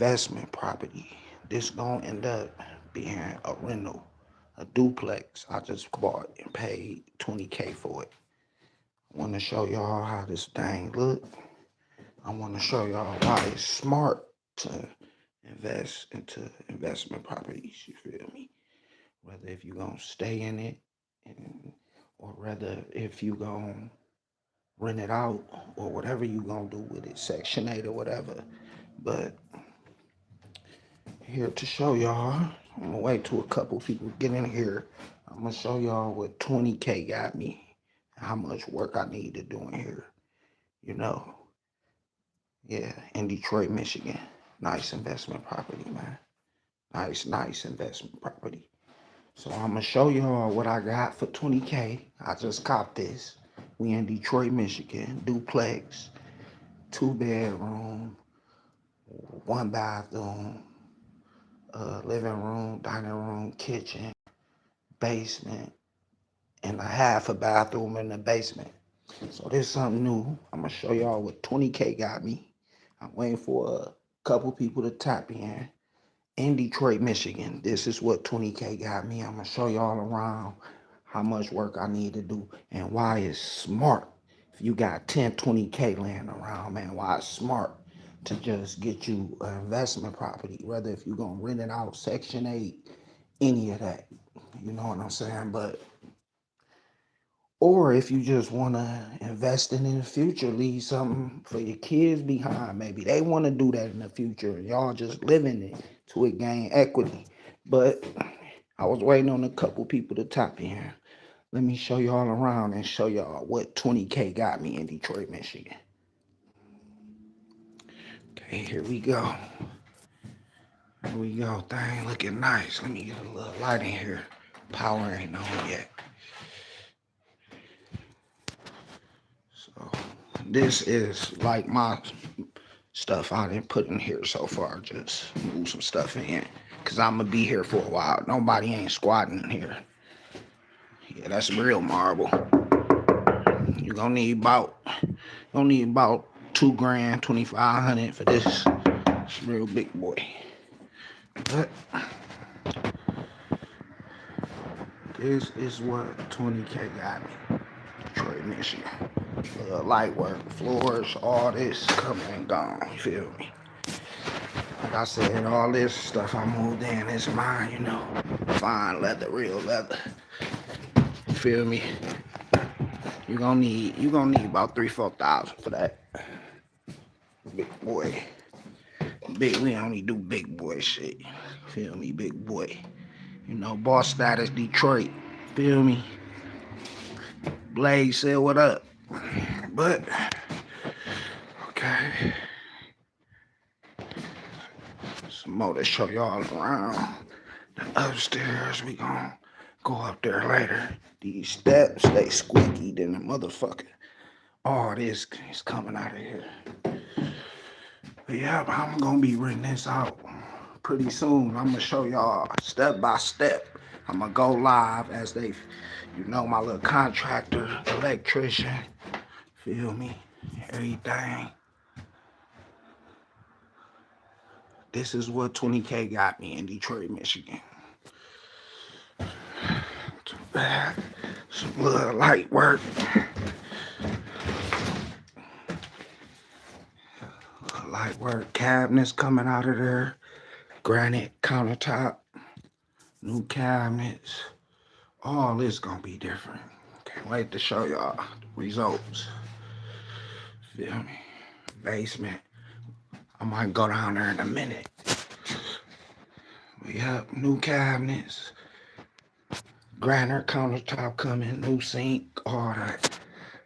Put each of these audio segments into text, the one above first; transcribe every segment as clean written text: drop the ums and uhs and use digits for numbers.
investment property. This gonna end up being a rental, a duplex. I just bought and paid 20K for it. I want to show y'all how this thing look. I want to show y'all why it's smart to invest into investment properties. You feel me? Whether if you gonna stay in it, and, or rather if you gonna rent it out, or whatever you gonna do with it, Section 8 or whatever. But here to show y'all. I'm gonna wait till a couple people get in here. I'm gonna show y'all what 20K got me, how much work I need to do in here. You know, yeah, in Detroit, Michigan. Nice investment property, man. Nice investment property. So I'm gonna show y'all what I got for 20K. I just copped this. We in Detroit, Michigan. Duplex, 2 bedroom, 1 bathroom, living room, dining room, kitchen, basement, and a half a bathroom in the basement. So this is something new. I'm gonna show y'all what 20K got me. I'm waiting for a couple people to tap in Detroit, Michigan. This is what 20K got me. I'm gonna show y'all around how much work I need to do and why it's smart. If you got 10, 20K laying around, man, why it's smart to just get you an investment property, whether if you're gonna rent it out, Section 8, any of that. You know what I'm saying? But or if you just want to invest in the future, leave something for your kids behind. Maybe they want to do that in the future. Y'all just living it to it gain equity. But I was waiting on a couple people to tap in. Let me show y'all around and show y'all what 20K got me in Detroit, Michigan. Okay, here we go. Here we go. Thing looking nice. Let me get a little light in here. Power ain't on yet. So this is like my stuff I didn't put in here so far. Just move some stuff in. Cause I'm gonna be here for a while. Nobody ain't squatting in here. Yeah, that's real marble. You gonna need about 2 grand, 2,500 for this. It's real big boy. But this is what 20K got me. Detroit, Michigan. Light work, floors, all this coming and gone. You feel me? Like I said, all this stuff I moved in is mine, you know. Fine leather, real leather. You feel me? You gonna need about 3, 4 thousand for that. Big boy. We only do big boy shit. Feel me, big boy. You know, boss status Detroit. Feel me? Blaze said what up. But okay. Some more to show y'all around. The upstairs, we gonna go up there later. These steps, they squeaky than a motherfucker. All this is coming out of here. But yeah, I'm gonna be renting this out pretty soon. I'm gonna show y'all step by step. I'm gonna go live as they, my little contractor, electrician, feel me, everything. This is what 20K got me in Detroit, Michigan. Too bad. Some little light work. Light work cabinets coming out of there. Granite countertop. New cabinets. All this gonna be different. Can't wait to show y'all the results. Feel me? Basement. I might go down there in a minute. We have new cabinets. Granite countertop coming. New sink. All that.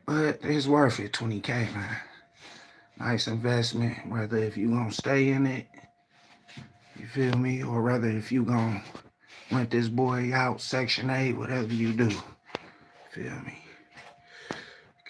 But it's worth it, 20K, man. Nice investment, whether if you gonna stay in it, you feel me, or rather if you gonna rent this boy out, Section 8, whatever you do, feel me.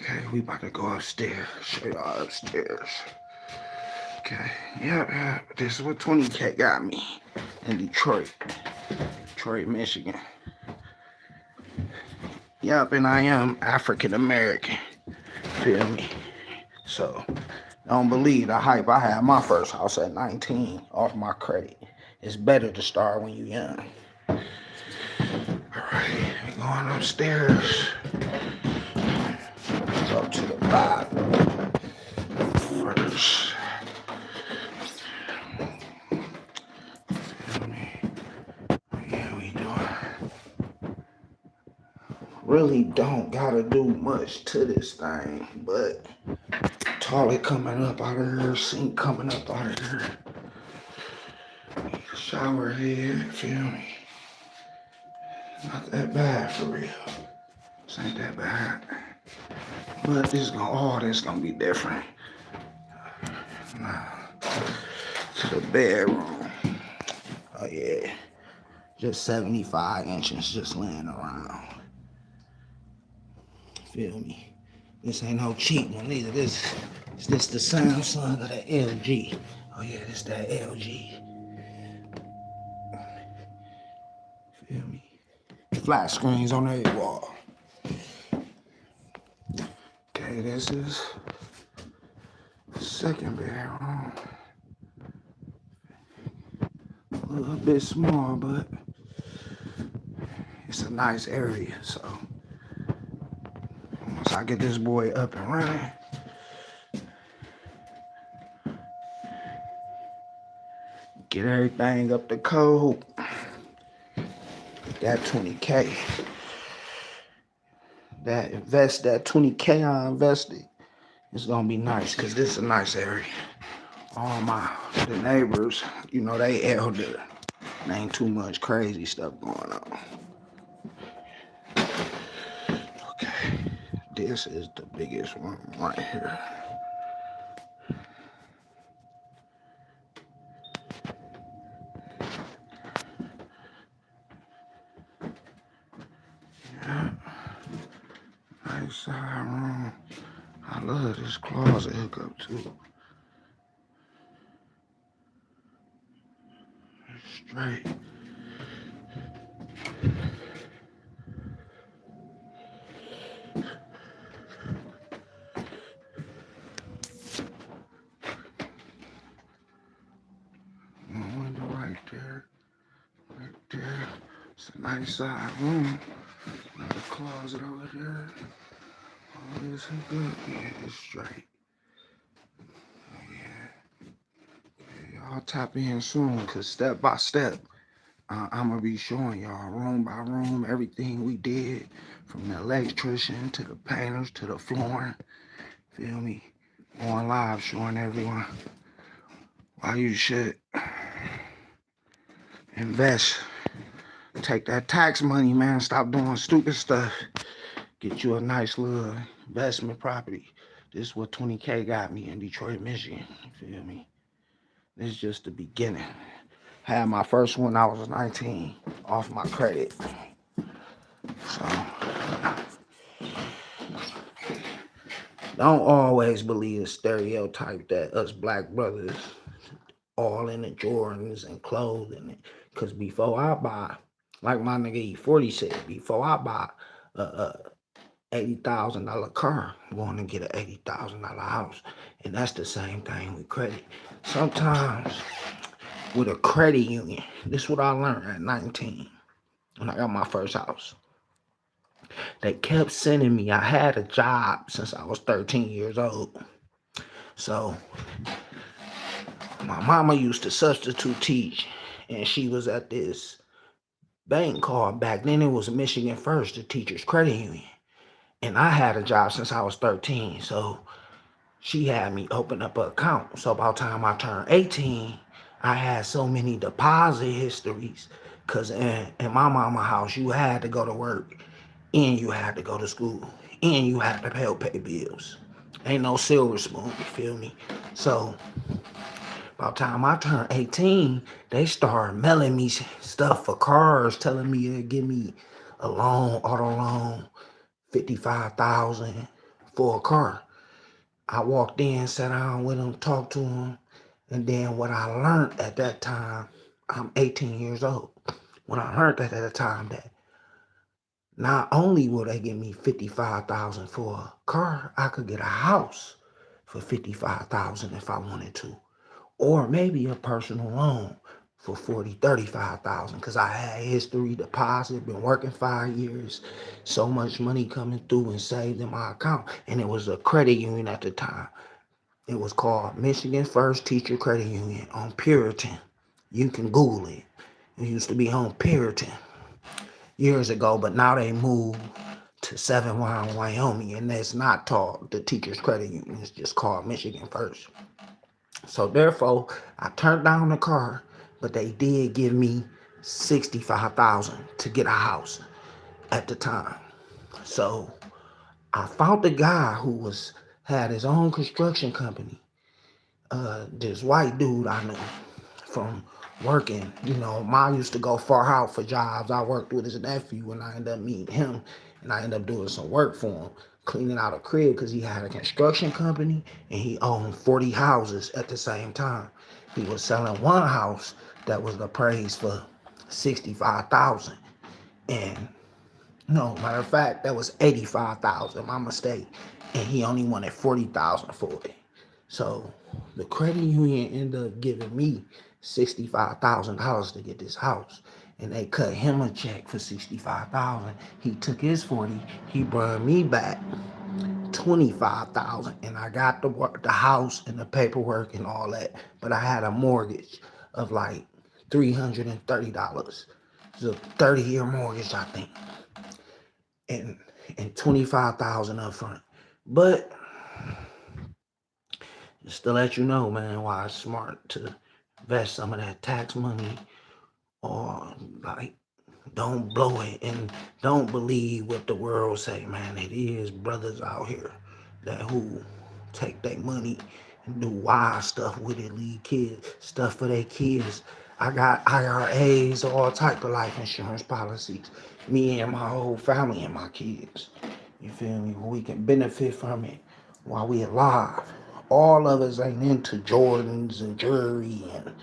Okay, we about to go upstairs, show y'all upstairs. Okay, yeah, this is what 20K got me in Detroit, Michigan. Yup, and I am African American, feel me. So Don't believe the hype. I had my first house at 19 off my credit. It's better to start when you're young. All right, we going upstairs. Go to the bathroom first. Feel me? Yeah, we doing. Really don't gotta do much to this thing, but toilet coming up out of here, sink coming up out of here. Shower head, feel me? Not that bad for real. This ain't that bad. But all this gonna be different. Now, to the bedroom. Oh yeah. Just 75 inches just laying around. Feel me? This ain't no cheap one either. This the Samsung or the LG. Oh yeah, this that LG. Feel me? Flat screens on every wall. Okay, this is the second bedroom. A little bit small, but it's a nice area. So once I get this boy up and running, get everything up to code, that 20K. That 20K I invested, it's gonna be nice because this is a nice area. All the neighbors, you know, they elder. There ain't too much crazy stuff going on. Okay, this is the biggest one right here. Yeah, nice side room. I love this closet hookup too. Straight. Window right there. Right there. It's a nice side room. Another closet over there. All this hookup. Yeah, it's straight. Y'all tap in soon, because step by step, I'm going to be showing y'all room by room everything we did, from the electrician to the painters to the flooring. Feel me? On live showing everyone why you should invest. Take that tax money, man. Stop doing stupid stuff. Get you a nice little investment property. This is what 20K got me in Detroit, Michigan. Feel me? This is just the beginning. Had my first one, I was 19, off my credit. So, don't always believe the stereotype that us black brothers all in the Jordans and clothing. Because before I buy, like my nigga E40 said, before I buy a $80,000 car, I'm going to get an $80,000 house. And that's the same thing with credit. Sometimes with a credit union, this is what I learned at 19 when I got my first house. They kept sending me, I had a job since I was 13 years old. So my mama used to substitute teach, and she was at this bank called, back then it was Michigan First, the teachers credit union. And I had a job since I was 13. So she had me open up an account. So by the time I turned 18, I had so many deposit histories. Because in my mama house, you had to go to work, and you had to go to school, and you had to pay bills. Ain't no silver spoon, you feel me? So by the time I turned 18, they started mailing me stuff for cars, telling me to give me a loan, auto loan, 55,000 for a car. I walked in, sat down with them, talked to them, and then what I learned at that time, I'm 18 years old. When I learned that at the time, that not only will they give me 55,000 for a car, I could get a house for $55,000 if I wanted to, or maybe a personal loan for 40, 35,000 because I had history deposit, been working 5 years, so much money coming through and saved in my account. And it was a credit union at the time. It was called Michigan First Teacher Credit Union on Puritan. You can Google it. It used to be on Puritan years ago, but now they moved to Seven Mile, Wyoming, and it's not called the Teachers Credit Union. It's just called Michigan First. So therefore, I turned down the car, but they did give me $65,000 to get a house at the time. So I found a guy who had his own construction company. This white dude I knew from working. Ma used to go far out for jobs. I worked with his nephew, and I ended up meeting him, and I ended up doing some work for him, cleaning out a crib because he had a construction company and he owned 40 houses at the same time. He was selling one house that was appraised for $65,000, and no, matter of fact, that was $85,000. My mistake, and he only wanted $40,000 for it. So the credit union ended up giving me $65,000 to get this house, and they cut him a check for $65,000. He took his 40. He brought me back $25,000, and I got the house and the paperwork and all that. But I had a mortgage of like $330. It was a 30-year mortgage, I think, and $25,000 up front. But just to let you know, man, why it's smart to invest some of that tax money, or like, don't blow it, and don't believe what the world say, man. It is brothers out here that who take their money and do wild stuff with it, leave kids stuff for their kids. I got IRAs, all type of life insurance policies. Me and my whole family and my kids. You feel me? We can benefit from it while we alive. All of us ain't into Jordans and jewelry, and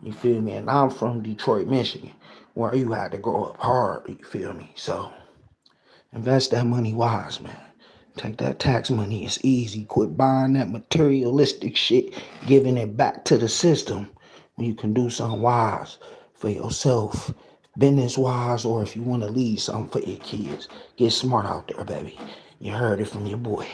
you feel me? And I'm from Detroit, Michigan, where you had to grow up hard, you feel me? So invest that money wise, man. Take that tax money. It's easy. Quit buying that materialistic shit, giving it back to the system when you can do something wise for yourself, business wise, or if you want to leave something for your kids. Get smart out there, baby. You heard it from your boy.